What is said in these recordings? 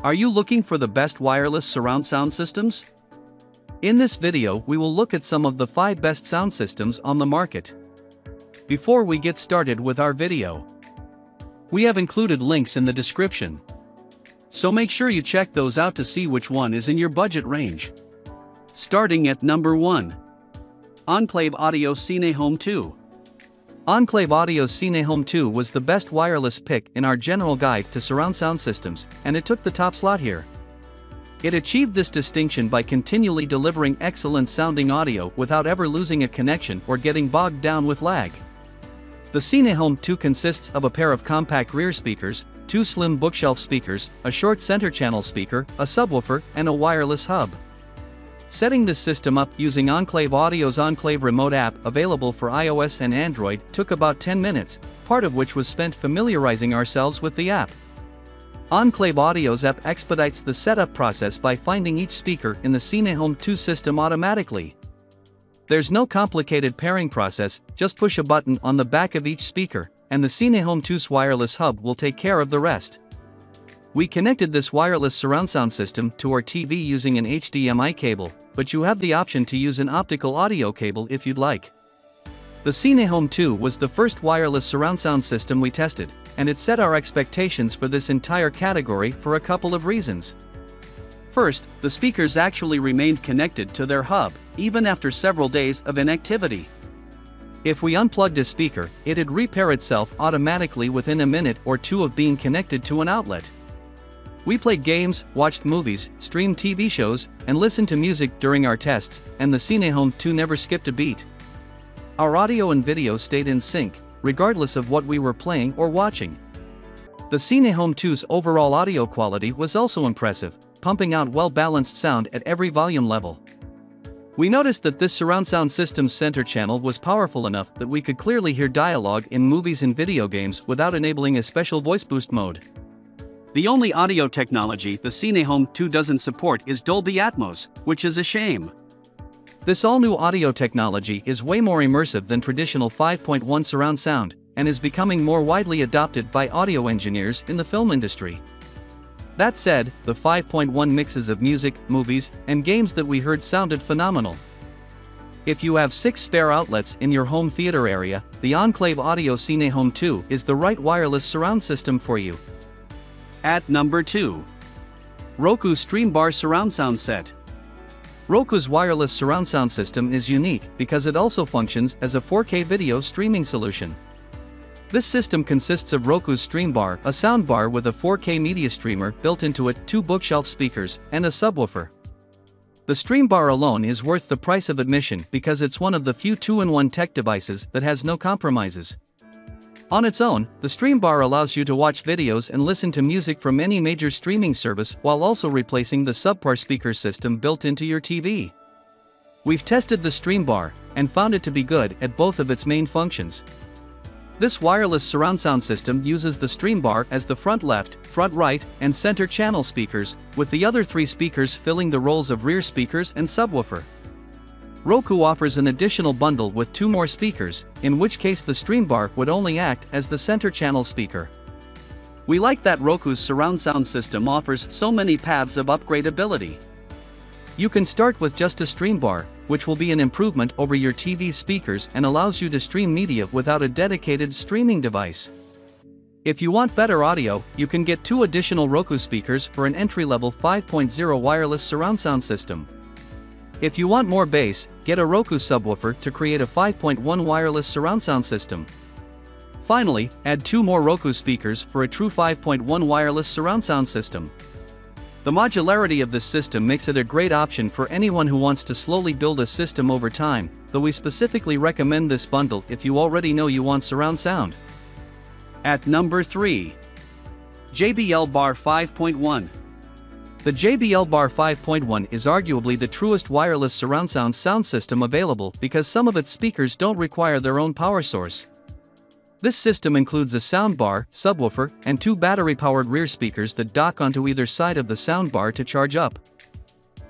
Are you looking for the best wireless surround sound systems? In this video, we will look at some of the 5 best sound systems on the market. Before we get started with our video, we have included links in the description, so make sure you check those out to see which one is in your budget range. Starting at number 1. Enclave Audio Cine Home 2. Enclave Audio's Cine Home 2 was the best wireless pick in our general guide to surround sound systems, and it took the top slot here. It achieved this distinction by continually delivering excellent sounding audio without ever losing a connection or getting bogged down with lag. The Cine Home 2 consists of a pair of compact rear speakers, 2 slim bookshelf speakers, a short center channel speaker, a subwoofer, and a wireless hub. Setting this system up using Enclave Audio's Enclave remote app available for iOS and Android took about 10 minutes, part of which was spent familiarizing ourselves with the app. Enclave Audio's app expedites the setup process by finding each speaker in the Cine Home 2 system automatically. There's no complicated pairing process, just push a button on the back of each speaker, and the Cine Home 2's wireless hub will take care of the rest. We connected this wireless surround sound system to our TV using an HDMI cable, but you have the option to use an optical audio cable if you'd like. The Cine Home 2 was the first wireless surround sound system we tested, and it set our expectations for this entire category for a couple of reasons. First, the speakers actually remained connected to their hub, even after several days of inactivity. If we unplugged a speaker, it'd repair itself automatically within a minute or two of being connected to an outlet. We played games, watched movies, streamed TV shows, and listened to music during our tests, and the Cine Home 2 never skipped a beat. Our audio and video stayed in sync, regardless of what we were playing or watching. The Cine Home 2's overall audio quality was also impressive, pumping out well-balanced sound at every volume level. We noticed that this surround sound system's center channel was powerful enough that we could clearly hear dialogue in movies and video games without enabling a special voice boost mode. The only audio technology the Cine Home 2 doesn't support is Dolby Atmos, which is a shame. This all-new audio technology is way more immersive than traditional 5.1 surround sound, and is becoming more widely adopted by audio engineers in the film industry. That said, the 5.1 mixes of music, movies, and games that we heard sounded phenomenal. If you have 6 spare outlets in your home theater area, the Enclave Audio Cine Home 2 is the right wireless surround system for you. At number 2. Roku Streambar Surround Sound Set. Roku's wireless surround sound system is unique because it also functions as a 4K video streaming solution. This system consists of Roku's Streambar, a soundbar with a 4K media streamer built into it, 2 bookshelf speakers, and a subwoofer. The Streambar alone is worth the price of admission because it's one of the few 2-in-1 tech devices that has no compromises. On its own, the Streambar allows you to watch videos and listen to music from any major streaming service while also replacing the subpar speaker system built into your TV. We've tested the Streambar and found it to be good at both of its main functions. This wireless surround sound system uses the Streambar as the front left, front right, and center channel speakers, with the other 3 speakers filling the roles of rear speakers and subwoofer. Roku offers an additional bundle with 2 more speakers, in which case the Streambar would only act as the center channel speaker. We like that Roku's surround sound system offers so many paths of upgradability. You can start with just a Streambar, which will be an improvement over your TV's speakers and allows you to stream media without a dedicated streaming device. If you want better audio, you can get 2 additional Roku speakers for an entry-level 5.0 wireless surround sound system. If you want more bass, get a Roku subwoofer to create a 5.1 wireless surround sound system. Finally, add 2 more Roku speakers for a true 5.1 wireless surround sound system. The modularity of this system makes it a great option for anyone who wants to slowly build a system over time, though we specifically recommend this bundle if you already know you want surround sound. At number 3. JBL Bar 5.1. The JBL Bar 5.1 is arguably the truest wireless surround sound system available because some of its speakers don't require their own power source. This system includes a soundbar, subwoofer, and 2 battery-powered rear speakers that dock onto either side of the soundbar to charge up.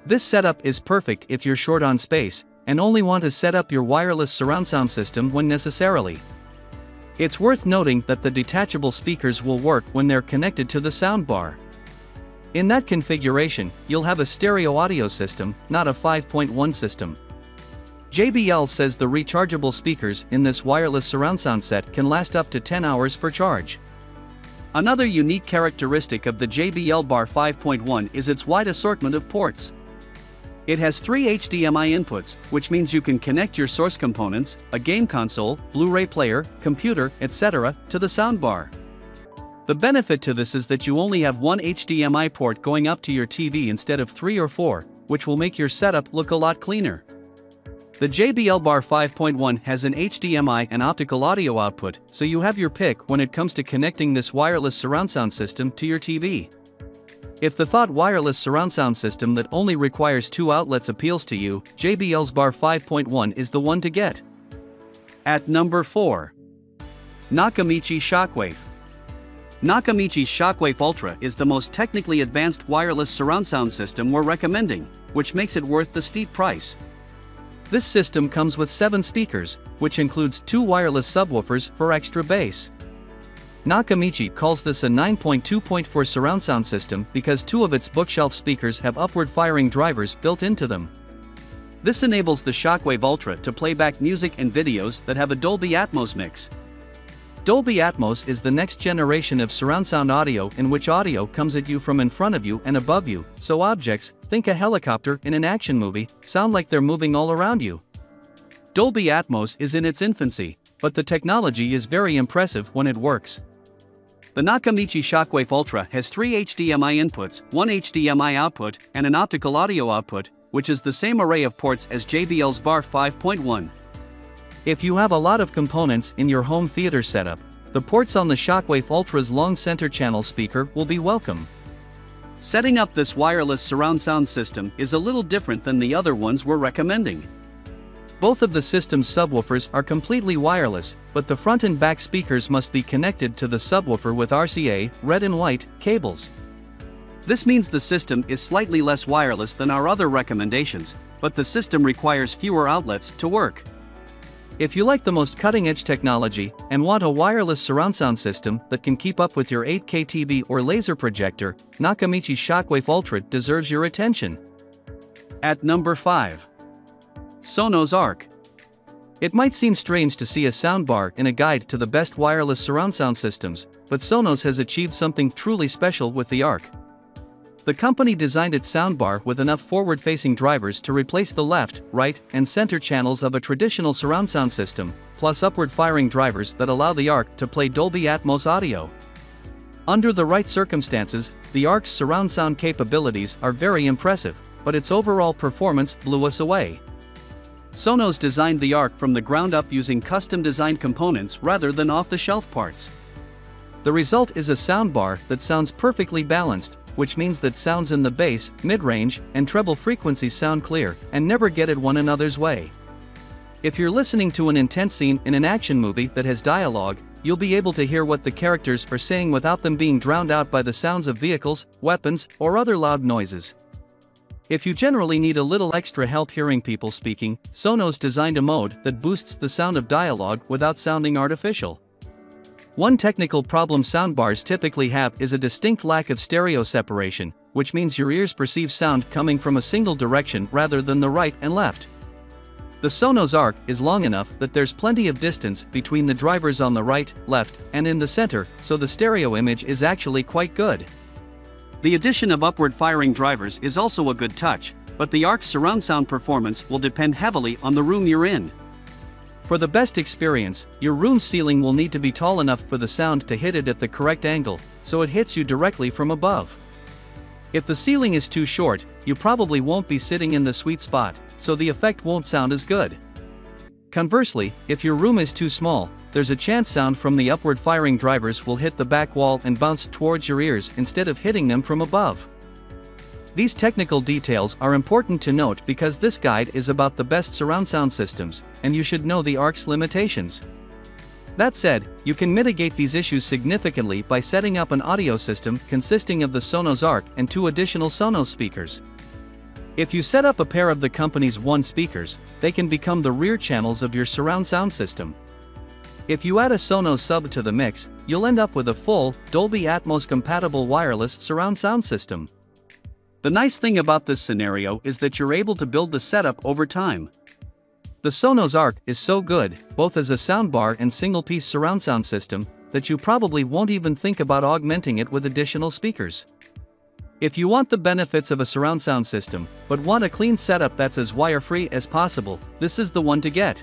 This setup is perfect if you're short on space and only want to set up your wireless surround sound system when necessarily. It's worth noting that the detachable speakers will work when they're connected to the soundbar. In that configuration, you'll have a stereo audio system, not a 5.1 system. JBL says the rechargeable speakers in this wireless surround sound set can last up to 10 hours per charge. Another unique characteristic of the JBL Bar 5.1 is its wide assortment of ports. It has 3 HDMI inputs, which means you can connect your source components, a game console, Blu-ray player, computer, etc., to the soundbar. The benefit to this is that you only have one HDMI port going up to your TV instead of 3 or 4, which will make your setup look a lot cleaner. The JBL Bar 5.1 has an HDMI and optical audio output, so you have your pick when it comes to connecting this wireless surround sound system to your TV. If the thought wireless surround sound system that only requires 2 outlets appeals to you, JBL's Bar 5.1 is the one to get. At number 4. Nakamichi Shockwafe. Nakamichi's Shockwafe Ultra is the most technically advanced wireless surround sound system we're recommending, which makes it worth the steep price. This system comes with 7 speakers, which includes 2 wireless subwoofers for extra bass. Nakamichi calls this a 9.2.4 surround sound system because 2 of its bookshelf speakers have upward-firing drivers built into them. This enables the Shockwave Ultra to play back music and videos that have a Dolby Atmos mix. Dolby Atmos is the next generation of surround sound audio in which audio comes at you from in front of you and above you, so objects, think a helicopter in an action movie, sound like they're moving all around you. Dolby Atmos is in its infancy, but the technology is very impressive when it works. The Nakamichi Shockwafe Ultra has 3 HDMI inputs, 1 HDMI output, and an optical audio output, which is the same array of ports as JBL's Bar 5.1. If you have a lot of components in your home theater setup, the ports on the Shockwave Ultra's long center channel speaker will be welcome. Setting up this wireless surround sound system is a little different than the other ones we're recommending. Both of the system's subwoofers are completely wireless, but the front and back speakers must be connected to the subwoofer with RCA, red and white, cables. This means the system is slightly less wireless than our other recommendations, but the system requires fewer outlets to work. If you like the most cutting-edge technology and want a wireless surround sound system that can keep up with your 8K TV or laser projector, Nakamichi Shockwave Ultra deserves your attention. At number 5. Sonos Arc. It might seem strange to see a soundbar in a guide to the best wireless surround sound systems, but Sonos has achieved something truly special with the Arc. The company designed its soundbar with enough forward-facing drivers to replace the left, right, and center channels of a traditional surround sound system, plus upward-firing drivers that allow the Arc to play Dolby Atmos audio. Under the right circumstances, the Arc's surround sound capabilities are very impressive, but its overall performance blew us away. Sonos designed the Arc from the ground up using custom-designed components rather than off-the-shelf parts. The result is a soundbar that sounds perfectly balanced, which means that sounds in the bass, mid-range, and treble frequencies sound clear and never get in one another's way. If you're listening to an intense scene in an action movie that has dialogue, you'll be able to hear what the characters are saying without them being drowned out by the sounds of vehicles, weapons, or other loud noises. If you generally need a little extra help hearing people speaking, Sonos designed a mode that boosts the sound of dialogue without sounding artificial. One technical problem soundbars typically have is a distinct lack of stereo separation, which means your ears perceive sound coming from a single direction rather than the right and left. The Sonos Arc is long enough that there's plenty of distance between the drivers on the right, left, and in the center, so the stereo image is actually quite good. The addition of upward-firing drivers is also a good touch, but the Arc's surround sound performance will depend heavily on the room you're in. For the best experience, your room's ceiling will need to be tall enough for the sound to hit it at the correct angle, so it hits you directly from above. If the ceiling is too short, you probably won't be sitting in the sweet spot, so the effect won't sound as good. Conversely, if your room is too small, there's a chance sound from the upward-firing drivers will hit the back wall and bounce towards your ears instead of hitting them from above. These technical details are important to note because this guide is about the best surround sound systems, and you should know the Arc's limitations. That said, you can mitigate these issues significantly by setting up an audio system consisting of the Sonos Arc and 2 additional Sonos speakers. If you set up a pair of the company's WON speakers, they can become the rear channels of your surround sound system. If you add a Sonos sub to the mix, you'll end up with a full, Dolby Atmos compatible wireless surround sound system. The nice thing about this scenario is that you're able to build the setup over time. The Sonos Arc is so good, both as a soundbar and single-piece surround sound system, that you probably won't even think about augmenting it with additional speakers. If you want the benefits of a surround sound system, but want a clean setup that's as wire-free as possible, this is the one to get.